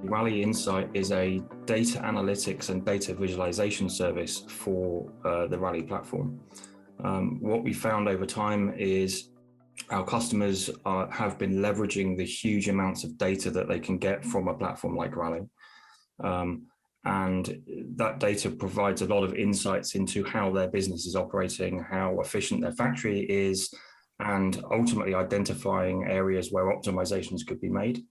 Rally Insight is a data analytics and data visualization service for the Rally platform. What we found over time is our customers have been leveraging the huge amounts of data that they can get from a platform like Rally. And that data provides a lot of insights into how their business is operating, how efficient their factory is, and ultimately identifying areas where optimizations could be made.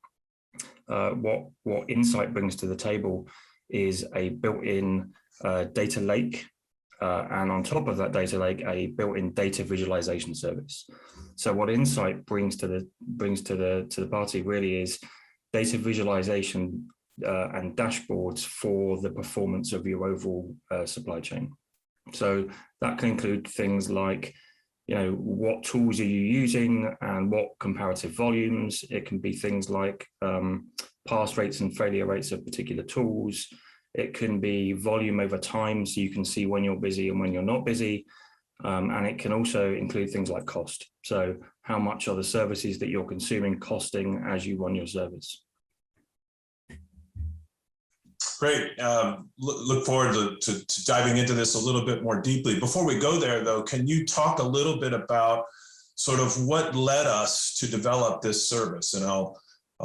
What Insight brings to the table is a built-in data lake, and on top of that data lake, a built-in data visualization service. So what Insight brings to the party really is data visualization and dashboards for the performance of your overall supply chain. So that can include things like, what tools are you using and what comparative volumes. It can be things like pass rates and failure rates of particular tools. It can be volume over time, so you can see when you're busy and when you're not busy. And it can also include things like cost. So how much are the services that you're consuming costing as you run your service? Great. Look forward to diving into this a little bit more deeply. Before we go there, though, can you talk a little bit about sort of what led us to develop this service? And I'll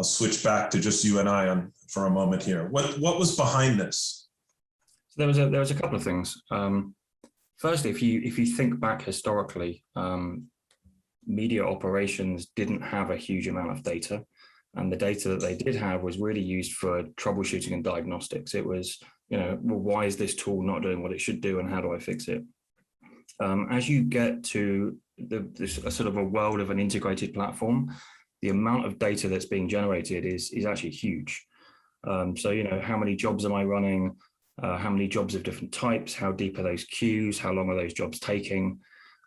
switch back to just you and I for a moment here. What was behind this? So there was a couple of things. Firstly, if you think back historically, media operations didn't have a huge amount of data. And the data that they did have was really used for troubleshooting and diagnostics. It was, well, why is this tool not doing what it should do and how do I fix it? As you get to this sort of a world of an integrated platform, the amount of data that's being generated is actually huge. So, how many jobs am I running? How many jobs of different types? How deep are those queues? How long are those jobs taking?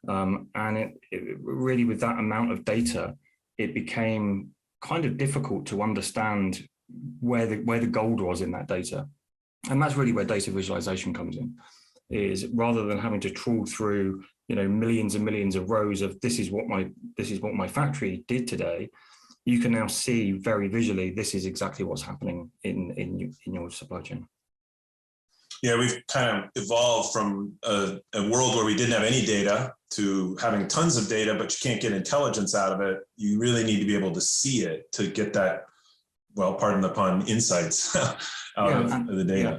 And it really, with that amount of data, it became kind of difficult to understand where the gold was in that data. And that's really where data visualization comes in, is rather than having to trawl through, millions and millions of rows of this is what my factory did today, you can now see very visually, this is exactly what's happening in your supply chain. Yeah, we've kind of evolved from a world where we didn't have any data to having tons of data, but you can't get intelligence out of it. You really need to be able to see it to get that, well, pardon the pun, insights out of the data. Yeah.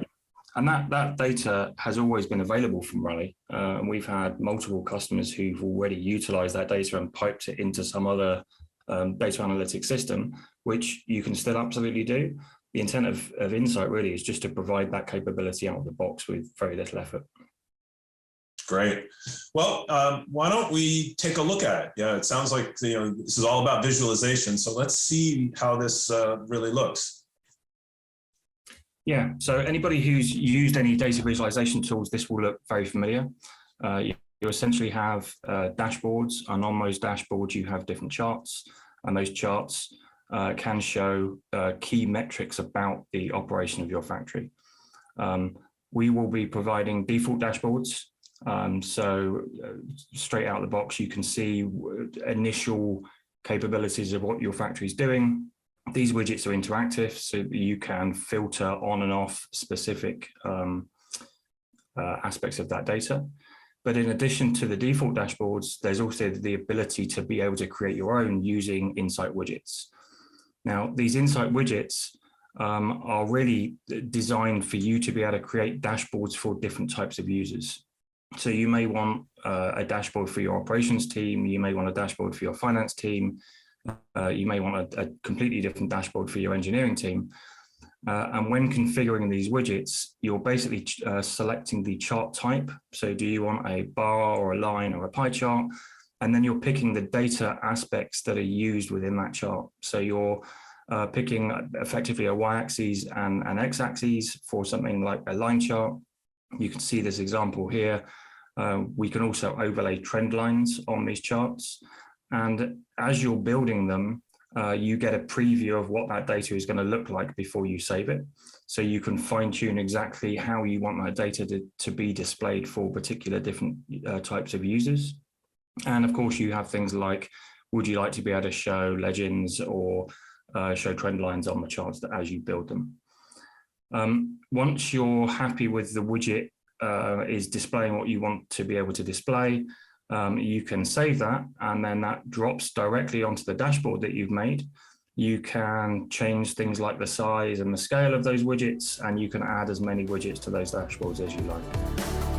And that data has always been available from Rally. And we've had multiple customers who've already utilized that data and piped it into some other data analytics system, which you can still absolutely do. The intent of Insight really is just to provide that capability out of the box with very little effort. Great. Well, why don't we take a look at it? Yeah, it sounds like this is all about visualization. So let's see how this really looks. Yeah. So anybody who's used any data visualization tools, this will look very familiar. You essentially have dashboards, and on those dashboards you have different charts, and those charts can show key metrics about the operation of your factory. We will be providing default dashboards. So straight out of the box, you can see initial capabilities of what your factory is doing. These widgets are interactive, so you can filter on and off specific aspects of that data. But in addition to the default dashboards, there's also the ability to be able to create your own using Insight widgets. Now, these Insight widgets are really designed for you to be able to create dashboards for different types of users. So you may want a dashboard for your operations team, you may want a dashboard for your finance team, you may want a completely different dashboard for your engineering team. And when configuring these widgets, you're basically selecting the chart type. So do you want a bar or a line or a pie chart? And then you're picking the data aspects that are used within that chart. So you're picking effectively a y-axis and an x-axis for something like a line chart. You can see this example here. We can also overlay trend lines on these charts. And as you're building them, you get a preview of what that data is going to look like before you save it. So you can fine tune exactly how you want that data to be displayed for particular different types of users. And of course, you have things like, would you like to be able to show legends or show trend lines on the charts as you build them? Once you're happy with the widget is displaying what you want to be able to display, you can save that, and then that drops directly onto the dashboard that you've made. You can change things like the size and the scale of those widgets, and you can add as many widgets to those dashboards as you like.